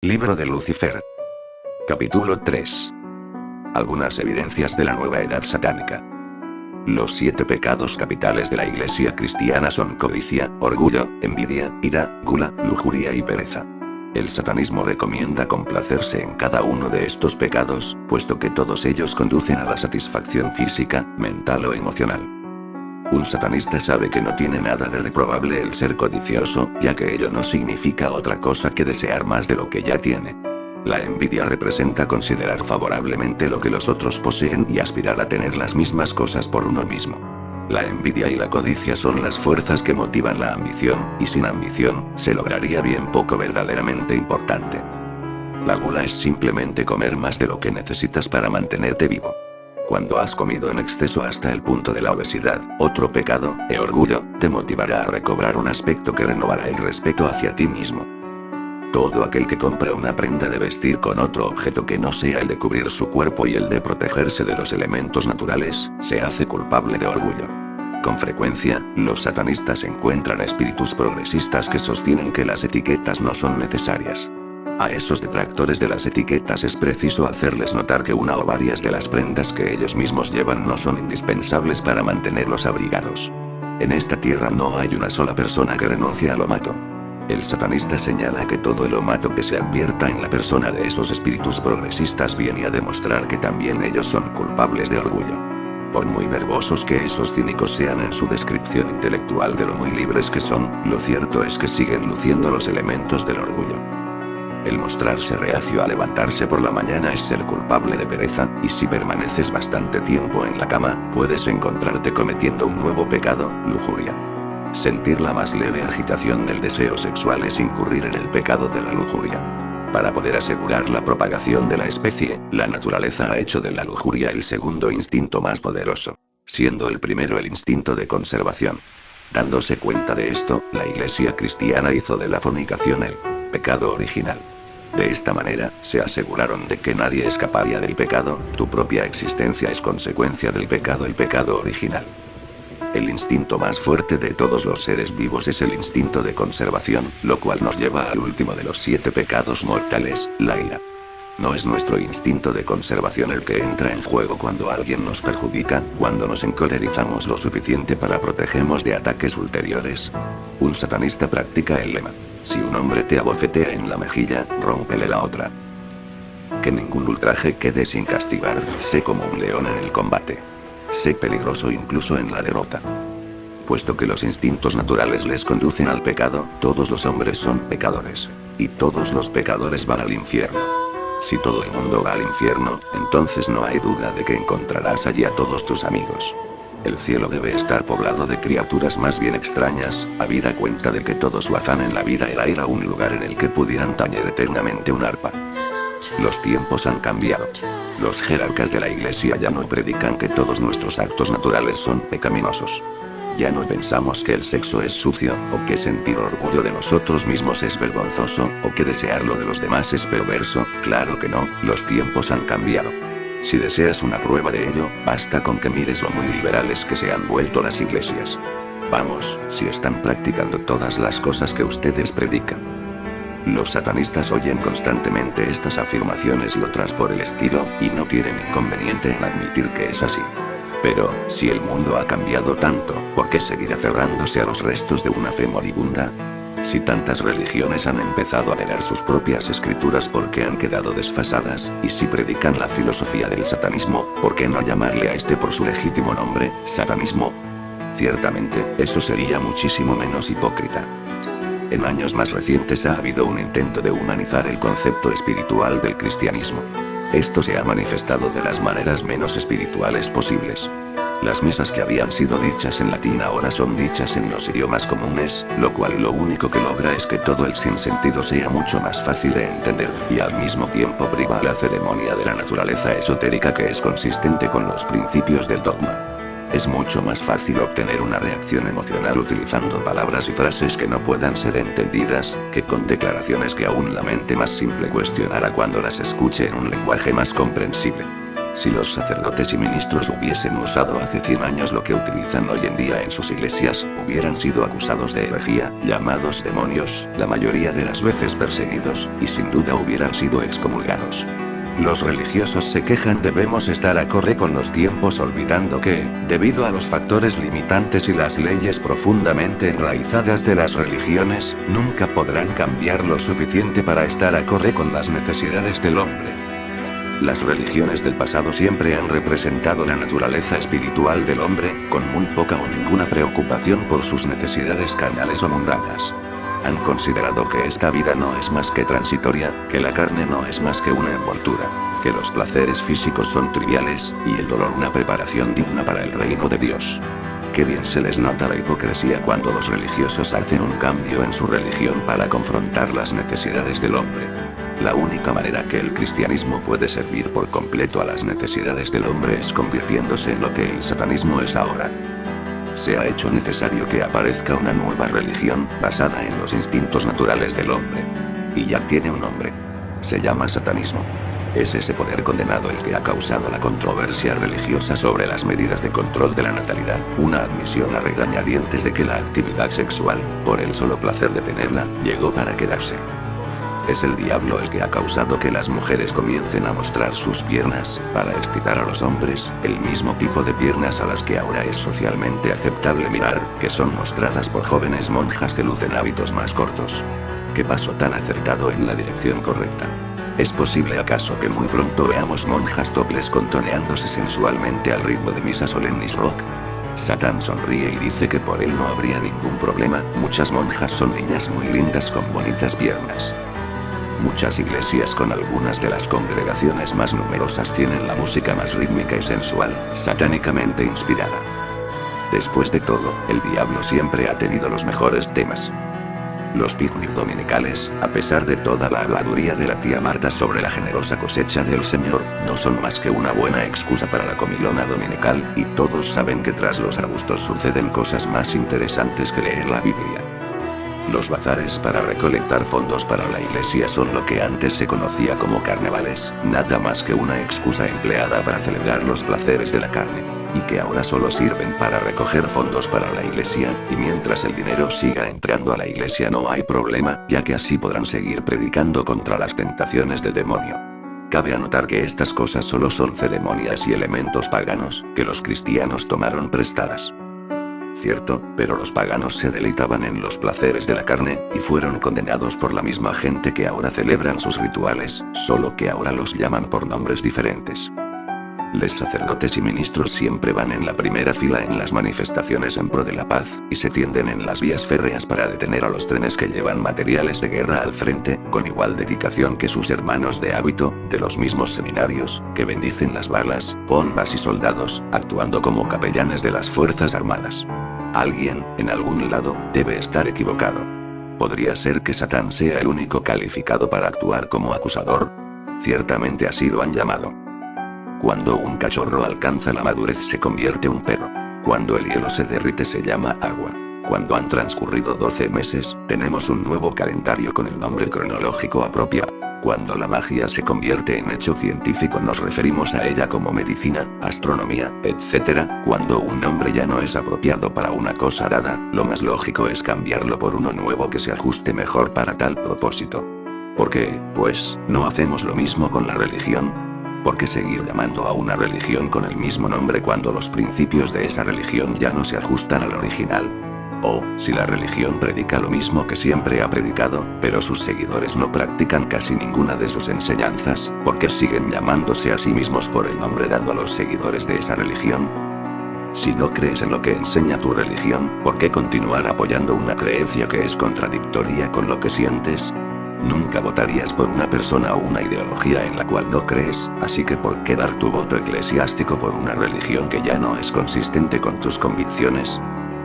Libro de Lucifer. Capítulo 3. Algunas evidencias de la nueva edad satánica. Los 7 pecados capitales de la Iglesia cristiana son codicia, orgullo, envidia, ira, gula, lujuria y pereza. El satanismo recomienda complacerse en cada uno de estos pecados, puesto que todos ellos conducen a la satisfacción física, mental o emocional. Un satanista sabe que no tiene nada de reprobable el ser codicioso, ya que ello no significa otra cosa que desear más de lo que ya tiene. La envidia representa considerar favorablemente lo que los otros poseen y aspirar a tener las mismas cosas por uno mismo. La envidia y la codicia son las fuerzas que motivan la ambición, y sin ambición, se lograría bien poco verdaderamente importante. La gula es simplemente comer más de lo que necesitas para mantenerte vivo. Cuando has comido en exceso hasta el punto de la obesidad, otro pecado, el orgullo, te motivará a recobrar un aspecto que renovará el respeto hacia ti mismo. Todo aquel que compra una prenda de vestir con otro objeto que no sea el de cubrir su cuerpo y el de protegerse de los elementos naturales, se hace culpable de orgullo. Con frecuencia, los satanistas encuentran espíritus progresistas que sostienen que las etiquetas no son necesarias. A esos detractores de las etiquetas es preciso hacerles notar que una o varias de las prendas que ellos mismos llevan no son indispensables para mantenerlos abrigados. En esta tierra no hay una sola persona que renuncie al omato. El satanista señala que todo el omato que se advierta en la persona de esos espíritus progresistas viene a demostrar que también ellos son culpables de orgullo. Por muy verbosos que esos cínicos sean en su descripción intelectual de lo muy libres que son, lo cierto es que siguen luciendo los elementos del orgullo. El mostrarse reacio a levantarse por la mañana es ser culpable de pereza, y si permaneces bastante tiempo en la cama, puedes encontrarte cometiendo un nuevo pecado, lujuria. Sentir la más leve agitación del deseo sexual es incurrir en el pecado de la lujuria. Para poder asegurar la propagación de la especie, la naturaleza ha hecho de la lujuria el segundo instinto más poderoso, siendo el primero el instinto de conservación. Dándose cuenta de esto, la Iglesia cristiana hizo de la fornicación el pecado original. De esta manera, se aseguraron de que nadie escaparía del pecado, tu propia existencia es consecuencia del pecado, el pecado original. El instinto más fuerte de todos los seres vivos es el instinto de conservación, lo cual nos lleva al último de los 7 pecados mortales, la ira. No es nuestro instinto de conservación el que entra en juego cuando alguien nos perjudica, cuando nos encolerizamos lo suficiente para protegernos de ataques ulteriores. Un satanista practica el lema: si un hombre te abofetea en la mejilla, rómpele la otra. Que ningún ultraje quede sin castigar, sé como un león en el combate. Sé peligroso incluso en la derrota. Puesto que los instintos naturales les conducen al pecado, todos los hombres son pecadores. Y todos los pecadores van al infierno. Si todo el mundo va al infierno, entonces no hay duda de que encontrarás allí a todos tus amigos. El cielo debe estar poblado de criaturas más bien extrañas, habida cuenta de que todo su afán en la vida era ir a un lugar en el que pudieran tañer eternamente un arpa. Los tiempos han cambiado. Los jerarcas de la Iglesia ya no predican que todos nuestros actos naturales son pecaminosos. Ya no pensamos que el sexo es sucio, o que sentir orgullo de nosotros mismos es vergonzoso, o que desear lo de los demás es perverso. Claro que no, los tiempos han cambiado. Si deseas una prueba de ello, basta con que mires lo muy liberales que se han vuelto las iglesias. Vamos, si están practicando todas las cosas que ustedes predican. Los satanistas oyen constantemente estas afirmaciones y otras por el estilo, y no tienen inconveniente en admitir que es así. Pero, si el mundo ha cambiado tanto, ¿por qué seguir aferrándose a los restos de una fe moribunda? Si tantas religiones han empezado a negar sus propias escrituras porque han quedado desfasadas, y si predican la filosofía del satanismo, ¿por qué no llamarle a este por su legítimo nombre, satanismo? Ciertamente, eso sería muchísimo menos hipócrita. En años más recientes ha habido un intento de humanizar el concepto espiritual del cristianismo. Esto se ha manifestado de las maneras menos espirituales posibles. Las misas que habían sido dichas en latín ahora son dichas en los idiomas comunes, lo cual lo único que logra es que todo el sinsentido sea mucho más fácil de entender, y al mismo tiempo priva a la ceremonia de la naturaleza esotérica que es consistente con los principios del dogma. Es mucho más fácil obtener una reacción emocional utilizando palabras y frases que no puedan ser entendidas, que con declaraciones que aún la mente más simple cuestionará cuando las escuche en un lenguaje más comprensible. Si los sacerdotes y ministros hubiesen usado hace 100 años lo que utilizan hoy en día en sus iglesias, hubieran sido acusados de herejía, llamados demonios, la mayoría de las veces perseguidos, y sin duda hubieran sido excomulgados. Los religiosos se quejan debemos estar acorde con los tiempos olvidando que, debido a los factores limitantes y las leyes profundamente enraizadas de las religiones, nunca podrán cambiar lo suficiente para estar acorde con las necesidades del hombre. Las religiones del pasado siempre han representado la naturaleza espiritual del hombre, con muy poca o ninguna preocupación por sus necesidades carnales o mundanas. Han considerado que esta vida no es más que transitoria, que la carne no es más que una envoltura, que los placeres físicos son triviales, y el dolor una preparación digna para el reino de Dios. Qué bien se les nota la hipocresía cuando los religiosos hacen un cambio en su religión para confrontar las necesidades del hombre. La única manera que el cristianismo puede servir por completo a las necesidades del hombre es convirtiéndose en lo que el satanismo es ahora. Se ha hecho necesario que aparezca una nueva religión, basada en los instintos naturales del hombre. Y ya tiene un nombre. Se llama satanismo. Es ese poder condenado el que ha causado la controversia religiosa sobre las medidas de control de la natalidad, una admisión a regañadientes de que la actividad sexual, por el solo placer de tenerla, llegó para quedarse. Es el diablo el que ha causado que las mujeres comiencen a mostrar sus piernas, para excitar a los hombres, el mismo tipo de piernas a las que ahora es socialmente aceptable mirar, que son mostradas por jóvenes monjas que lucen hábitos más cortos. ¿Qué paso tan acertado en la dirección correcta? ¿Es posible acaso que muy pronto veamos monjas topless contoneándose sensualmente al ritmo de misas solemnis rock? Satán sonríe y dice que por él no habría ningún problema, muchas monjas son niñas muy lindas con bonitas piernas. Muchas iglesias con algunas de las congregaciones más numerosas tienen la música más rítmica y sensual, satánicamente inspirada. Después de todo, el diablo siempre ha tenido los mejores temas. Los picnic dominicales, a pesar de toda la habladuría de la tía Marta sobre la generosa cosecha del Señor, no son más que una buena excusa para la comilona dominical, y todos saben que tras los arbustos suceden cosas más interesantes que leer la Biblia. Los bazares para recolectar fondos para la iglesia son lo que antes se conocía como carnavales, nada más que una excusa empleada para celebrar los placeres de la carne, y que ahora solo sirven para recoger fondos para la iglesia, y mientras el dinero siga entrando a la iglesia no hay problema, ya que así podrán seguir predicando contra las tentaciones del demonio. Cabe anotar que estas cosas solo son ceremonias y elementos paganos, que los cristianos tomaron prestadas. Cierto, pero los paganos se deleitaban en los placeres de la carne, y fueron condenados por la misma gente que ahora celebran sus rituales, solo que ahora los llaman por nombres diferentes. Los sacerdotes y ministros siempre van en la primera fila en las manifestaciones en pro de la paz, y se tienden en las vías férreas para detener a los trenes que llevan materiales de guerra al frente, con igual dedicación que sus hermanos de hábito, de los mismos seminarios, que bendicen las balas, bombas y soldados, actuando como capellanes de las Fuerzas Armadas. Alguien, en algún lado, debe estar equivocado. ¿Podría ser que Satán sea el único calificado para actuar como acusador? Ciertamente así lo han llamado. Cuando un cachorro alcanza la madurez se convierte en un perro. Cuando el hielo se derrite se llama agua. Cuando han transcurrido 12 meses, tenemos un nuevo calendario con el nombre cronológico apropiado. Cuando la magia se convierte en hecho científico nos referimos a ella como medicina, astronomía, etc. Cuando un nombre ya no es apropiado para una cosa dada, lo más lógico es cambiarlo por uno nuevo que se ajuste mejor para tal propósito. ¿Por qué, pues, no hacemos lo mismo con la religión? ¿Por qué seguir llamando a una religión con el mismo nombre cuando los principios de esa religión ya no se ajustan al original? O, si la religión predica lo mismo que siempre ha predicado, pero sus seguidores no practican casi ninguna de sus enseñanzas, ¿por qué siguen llamándose a sí mismos por el nombre dado a los seguidores de esa religión? Si no crees en lo que enseña tu religión, ¿por qué continuar apoyando una creencia que es contradictoria con lo que sientes? Nunca votarías por una persona o una ideología en la cual no crees, así que ¿por qué dar tu voto eclesiástico por una religión que ya no es consistente con tus convicciones?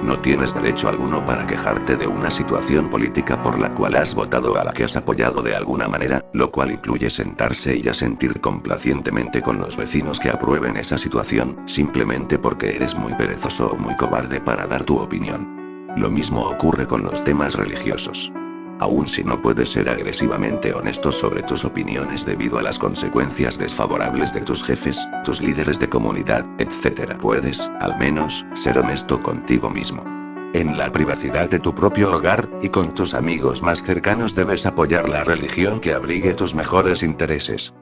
No tienes derecho alguno para quejarte de una situación política por la cual has votado o a la que has apoyado de alguna manera, lo cual incluye sentarse y asentir complacientemente con los vecinos que aprueben esa situación, simplemente porque eres muy perezoso o muy cobarde para dar tu opinión. Lo mismo ocurre con los temas religiosos. Aun si no puedes ser agresivamente honesto sobre tus opiniones debido a las consecuencias desfavorables de tus jefes, tus líderes de comunidad, etc. Puedes, al menos, ser honesto contigo mismo. En la privacidad de tu propio hogar, y con tus amigos más cercanos debes apoyar la religión que abrigue tus mejores intereses.